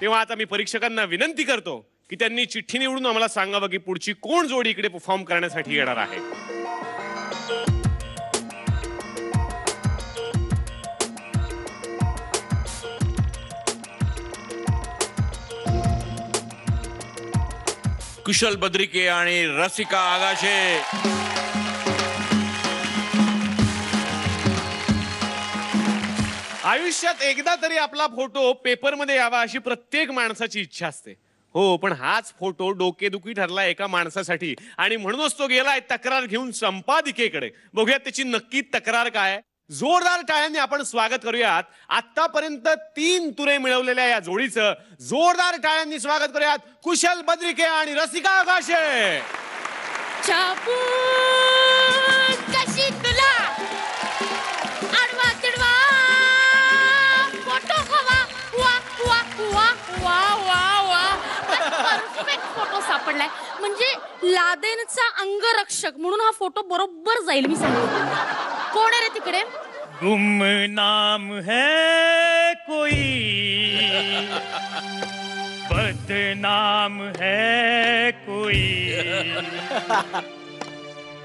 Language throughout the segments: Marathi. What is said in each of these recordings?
तेव्हा आता मी परीक्षकांना विनंती करतो की त्यांनी चिठ्ठी निवडून आम्हाला सांगावं की पुढची कोण जोडी इकडे परफॉर्म करण्यासाठी येणार आहे. कुशल बद्रिके आणि रसिका आगाशे. आयुष्यात एकदा तरी आपला फोटो पेपरमध्ये यावा अशी प्रत्येक माणसाची इच्छा असते. हो, पण हाच फोटो डोकेदुखी ठरला एका माणसासाठी आणि म्हणूनच तो गेलाय तक्रार घेऊन संपादिकेकडे. बघूयात त्याची नक्की तक्रार काय. जोरदार टाळ्यांनी आपण स्वागत करूयात आतापर्यंत 3 तुरे मिळवलेल्या या जोडीचं. जोरदार टाळ्यांनी स्वागत करूयात कुशल बद्रिके आणि रसिका आगाशे. कशी तुला आडवा तिडवा फोटो हवा. वा वा वा वा वा वा. परफेक्ट फोटो सापडलाय. म्हणजे लादेनचा अंगरक्षक म्हणून हा फोटो बरोबर जाईल. मी सांगतो. कोण आहे रे तिकडे. गुमनाम है कोई, बदनाम है कोई,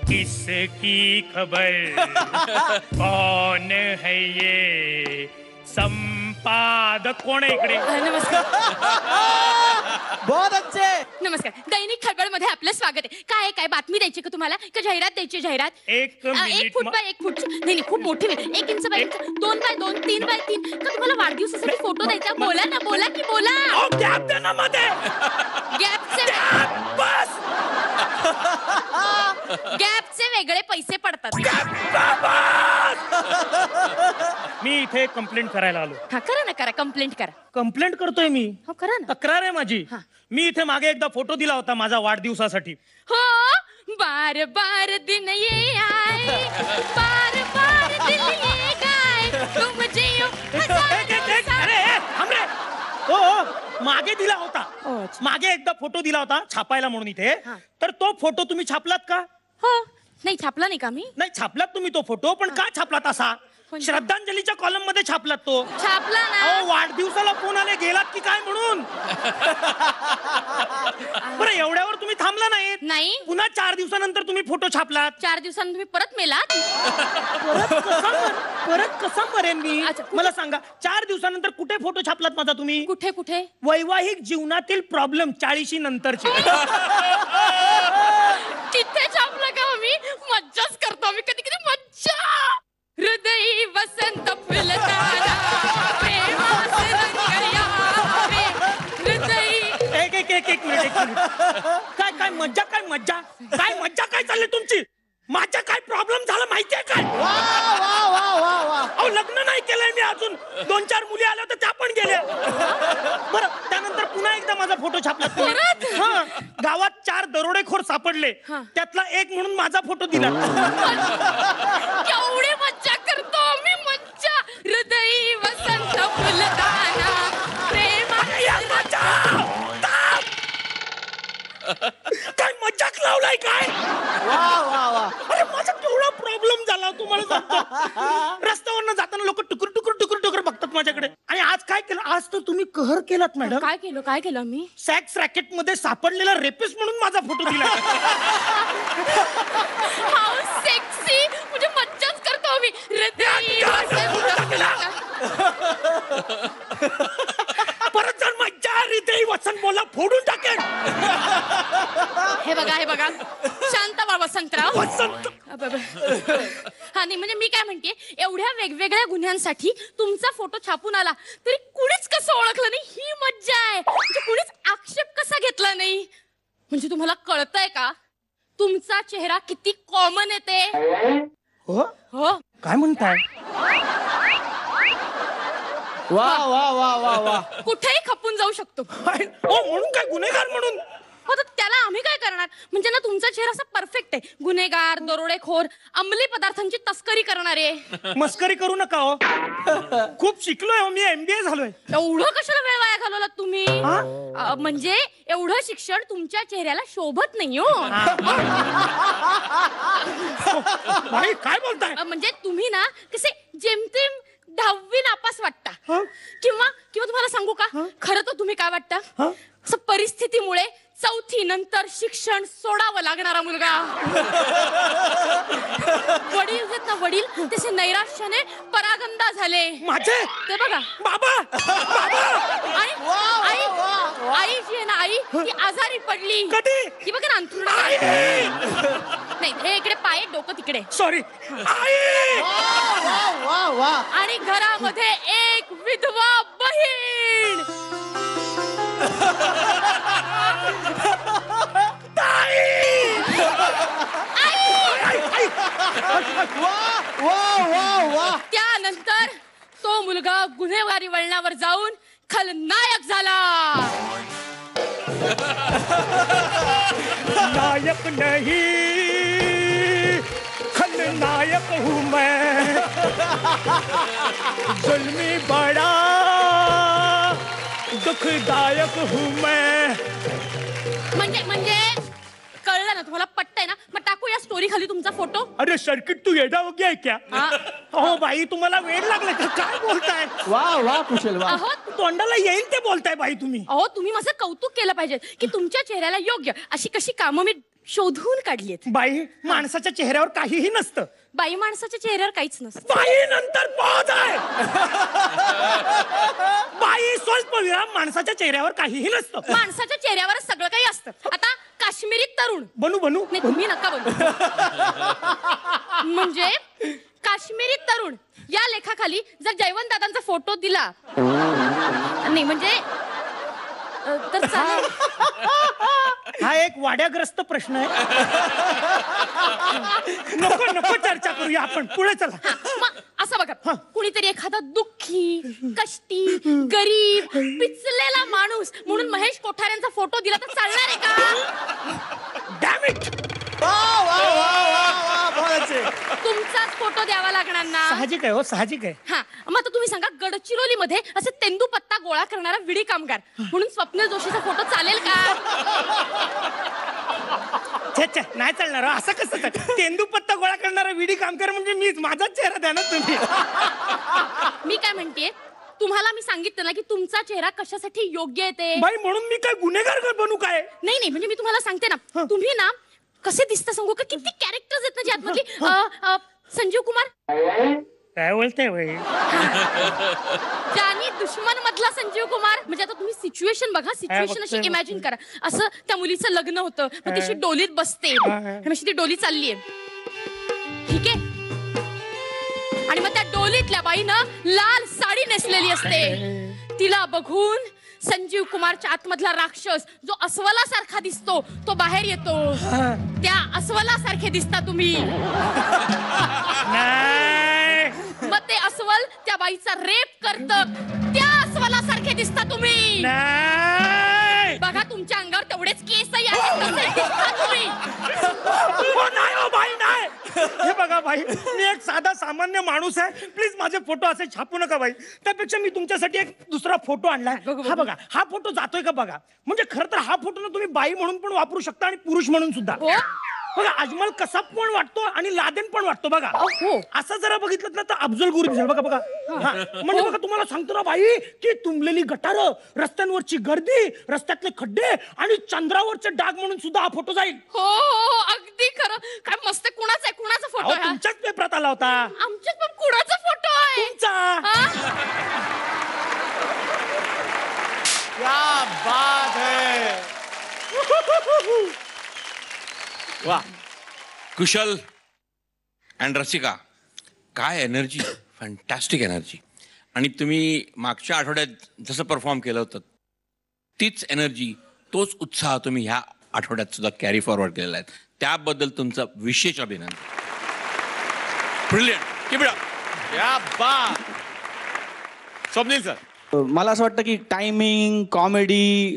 किसकी खबर कौन है ये संपादक. कोण आहे इकडे. नमस्कार. बहुत अच्छे. नमस्कार. दैनिक खळबळ मध्ये आपलं स्वागत आहे. काय काय बातमी द्यायची का तुम्हाला का जाहिरात द्यायची. जाहिरात 1 फूट बाय 1 फूट. नाही खूप मोठी वेळ. 1 inch by 1 inch 2 by 2 3 by 3. का तुम्हाला वाढदिवसासाठी फोटो द्यायचा. बोला ना बोला की बोला. गॅप दे ना मध्ये. गॅपचे बस. गॅपचे वेगळे पैसे पडतात. मी इथे कंप्लेंट करायला आलो. हा करा ना करा. कंप्लेंट करा. कंप्लेंट करतोय मी. हो करा ना. तक्रार आहे माझी. मी इथे मागे एकदा फोटो दिला होता माझा वाढदिवसासाठी. हो बार बार दिन ये आए बार बार दिल ये गाए तुम जियो. हो मागे दिला होता. मागे एकदा फोटो दिला होता छापायला म्हणून इथे. तर तो फोटो तुम्ही छापलात का. हो नाही छापला नाही का मी. नाही छापलात तुम्ही तो फोटो. पण का छापलात असा. श्रद्धांजलीच्या कॉलम मध्ये छापलात तो. छापला ना. वाढदिवसाला फोन आले गेलात की काय म्हणून. बरं एवढ्यावर तुम्ही थांबला नाहीत. नाही. पुन्हा 4 दिवसानंतर तुम्ही फोटो छापलात. 4 दिवसांनी तुम्ही परत मेलात. परत कसा मरेन मी. मला सांगा 4 दिवसानंतर कुठे फोटो छापलात माझा तुम्ही. कुठे कुठे. वैवाहिक जीवनातील प्रॉब्लेम 40 नंतरचे. तिथे छापला का मी. मज्जाच करतो मी कधी कधी मज्जा. हृदय वसंत फुलताना प्रेमास रंगया हृदय. एक मिनिट. काय मज्जा काय चालली तुमची. माझा काय प्रॉब्लेम झाला माहितीये काय. अहो लग्न नाही केलंय मी अजून. 2-4 मुली आल्या तर त्या पण गेल्या. बरं त्यानंतर पुन्हा एकदा माझा फोटो छापला. गावात 4 दरोडेखोर सापडले. त्यातला एक म्हणून माझा फोटो दिला. एवढी मज्जा करतो मी. मज्जा. हृदय वसंत फुलताना काय मजाक लावलाय काय. अरे माझा केवढा प्रॉब्लेम झाला तुम्हाला सांगतो. रस्त्यावरनं जाताना लोक टुकर बघतात माझ्याकडे. आणि आज काय केलं. आज तर तुम्ही कहर केलात मॅडम. काय केलं मी. सॅक्स रॅकेट मध्ये सापडलेला रेपिस्ट म्हणून माझा फोटो दिला. How sexy. म्हणजे मज्जाच करतो मी. हृदय परत जर मज्जा हृदय वसंत बोला फोडून टाकेन. हे बघा शांत व्हा वसंतराव. हा नाही म्हणजे मी काय म्हणते एवढ्या वेगवेगळ्या गुन्ह्यांसाठी तुमचा फोटो छापून आला तरी कुणीच कसं ओळखलं नाही. ही मज्जा आहे. म्हणजे कुणीच आक्षेप कसा घेतला नाही. म्हणजे तुम्हाला कळतंय का तुमचा चेहरा किती कॉमन आहे ते. हो काय म्हणताय. वा वा वा वा वा. कुठेही खपून जाऊ शकतो. म्हणून काय गुन्हेगार म्हणून. हो तर त्याला आम्ही काय करणार. म्हणजे ना तुमचा चेहरा असा परफेक्ट आहे. गुन्हेगार दरोडेखोर अंमली पदार्थांची तस्करी करणारे. मस्करी करू नका हो. खूप शिकलोय हो मी. MBA झालोय. एवढं कशाला वेळ वाया घालवलात तुम्ही. म्हणजे एवढं शिक्षण तुमच्या चेहऱ्याला शोभत नाही हो. काय बोलताय. म्हणजे तुम्ही ना कसे जेमतेम 10वी नापास वाटता. किंवा तुम्हाला सांगू का खरं तर तुम्ही काय काय वाटतं? असं परिस्थितीमुळे 4थी नंतर शिक्षण सोडावं लागणारा मुलगा. वडील आहेत ना, वडील तसे नैराश्याने परागंदा झाले. माझे ते बघा बाबा आणि आई जी आहे ना, आई ती आजारी पडली. कधी? ती बघा ना अंथरुणात. नाही, हे इकडे पाय, डोकं तिकडे. Sorry I. वा वा. आणि घरामध्ये एक विधवा बहीण. वा वा वा. त्यानंतर तो मुलगा गुन्हेगारी वळणावर जाऊन खलनायक झाला. नायक नहीं खलनायक हूँ मैं, जुल्मी बड़ा दुखदायक हूँ मैं. म्हणजे कळलं ना तुम्हाला? पटतंय ना? मग टाकू या स्टोरी खाली तुमचा फोटो. अरे सर्किट तू येडा हो गया है क्या? हो बाई, तुम्हाला वेळ लागला का? काय बोलताय? वा वा कुशल वा. अहो तोंडाला येईल ते बोलताय बाई तुम्ही. अहो तुम्ही माझं कौतुक केलं पाहिजे की तुमच्या चेहऱ्याला योग्य अशी कशी कामं मी शोधून काढलीत. बाई, माणसाच्या चेहऱ्यावर काहीही नसतं. बाई माणसाच्या चेहऱ्यावर काहीच नसतं. बाई नंतर बहुत आहे. बाई स्वल्प विराम, माणसाच्या चेहऱ्यावर काहीही नसतं. माणसाच्या चेहऱ्यावर सगळं काही असतं. आता काश्मीरी तरुण. बनू बनू नाही, तुम्ही नका बनू. म्हणजे काश्मीरी तरुण या लेखाखाली जर जयवंत दादांचा फोटो दिला नाही म्हणजे तर चालेल. हा एक वाड्याग्रस्त प्रश्न आहे. नको नको चर्चा करूया आपण. पुढे चला. मग असं बघा, कुणीतरी एखादा दुःखी, कष्टी, गरीब, पिचलेला माणूस म्हणून महेश कोठाऱ्यांचा फोटो दिला तर चालणार आहे का? Dam it. वा वा वा वा वा. बोलायचे. तुमचाच फोटो द्यावा लागणार ना. साहजिक आहे हो, साहजिक आहे. हा, मग आता तुम्ही सांगा, गडचिरोलीमध्ये असे तेंदूपत्ता गोळा करणारा विडी कामगार म्हणून स्वप्नील जोशीचा फोटो चालेल का? छे छे, नाही चालणार. असं कसं? तेंदूपत्ता गोळा करणारा विडी कामगार म्हणजे मीच. माझाच चेहरा द्या ना तुम्ही. मी काय म्हणतेय, तुम्हाला मी सांगितलं ना की तुमचा चेहरा कशासाठी योग्य आहे ते. बाई, म्हणून मी काय गुन्हेगार बनू काय? नाही, म्हणजे मी तुम्हाला सांगते ना, तुम्ही ना कसे दिसता सांगू का? किती कॅरेक्टर्स आहेत ना जी आतमधली. संजीव कुमार. काय बोलते बाई? जानी दुश्मन मधला संजीव कुमार. म्हणजे आता तुम्ही सिच्युएशन बघा, सिच्युएशन अशी इमॅजिन करा. असं त्या मुलीचं लग्न होतं, मग तिची डोलीत बसते आणि अशी ती डोली चाललीये, ठीक आहे? आणि मग त्या डोलीतल्या बाईनं लाल साडी नेसलेली असते. तिला बघून संजीव कुमारच्या आतमधला राक्षस जो अस्वलासारखा दिसतो तो बाहेर येतो. त्या अस्वलासारखे दिसता तुम्ही. मग ते अस्वल त्या बाईचा रेप करत. त्या अस्वलासारखे दिसता तुम्ही. बघा, तुमच्या अंगावर तेवढेच केसही आहेत, तसे दिसता तुम्ही. नाही हो बाई, नाही. हे बघा बाई, मी एक साधा सामान्य माणूस आहे. प्लीज माझे फोटो असे छापू नका बाई. त्यापेक्षा मी तुमच्यासाठी एक दुसरा फोटो आणलाय. हा बघा, हा फोटो जातोय का बघा. म्हणजे खरं तर हा फोटो ना तुम्ही बाई म्हणून पण वापरू शकता आणि पुरुष म्हणून सुद्धा. बघा, अजमल कसा पण वाटतो आणि लादेन पण वाटतो. बघा, असं जरा बघितलं ना तर अफजल गुरु दिसेल. बघा बघा. म्हणजे बघा, तुम्हाला सांगतो ना बाई की तुंबलेली गटारं, रस्त्यांवरची गर्दी, रस्त्यातले खड्डे आणि चंद्रावरचे डाग म्हणून सुद्धा हा फोटो जाईल. हो, अगदी खरं. काय मस्त. कुणाचा आहे? कुणाचा फोटो आहे? तुमच्याच पेपरात आला होता. आमच्यात पण कुणाचा फोटो आहे? तुमचा. क्या बात है. वा. कुशल अँड रसिका, काय एनर्जी, फॅन्टॅस्टिक एनर्जी. आणि तुम्ही मागच्या आठवड्यात जसं परफॉर्म केलं होतं तीच एनर्जी, तोच उत्साह तुम्ही ह्या आठवड्यात सुद्धा कॅरी फॉरवर्ड केलेला आहे. त्याबद्दल तुमचं विशेष अभिनंदन. ब्रिलियंट. Keep it up. या बात. स्वप्नील सर, मला असं वाटतं की टायमिंग, कॉमेडी,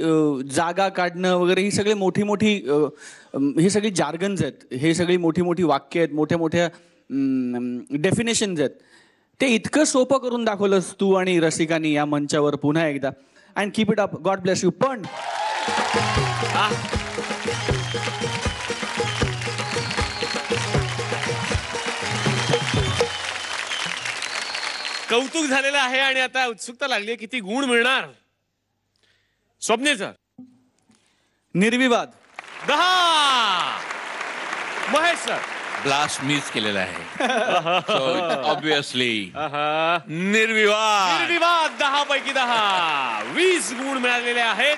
जागा काढणं वगैरे ही सगळी मोठी ही सगळी जार्गन्स आहेत. हे सगळी मोठी वाक्य आहेत, मोठ्या डेफिनेशन्स आहेत. ते इतकं सोपं करून दाखवलंस तू आणि रसिकानी या मंचावर पुन्हा एकदा. And keep it up. God bless you. पण कौतुक झालेलं आहे आणि आता उत्सुकता लागली किती गुण मिळणार. स्वप्नील सर निर्विवाद 10. महेश सर ब्लास्ट मीच केलेला आहे ऑब्विसली आहा. निर्विवाद. निर्विवाद 10 पैकी 10. 20 गुण मिळालेले आहेत.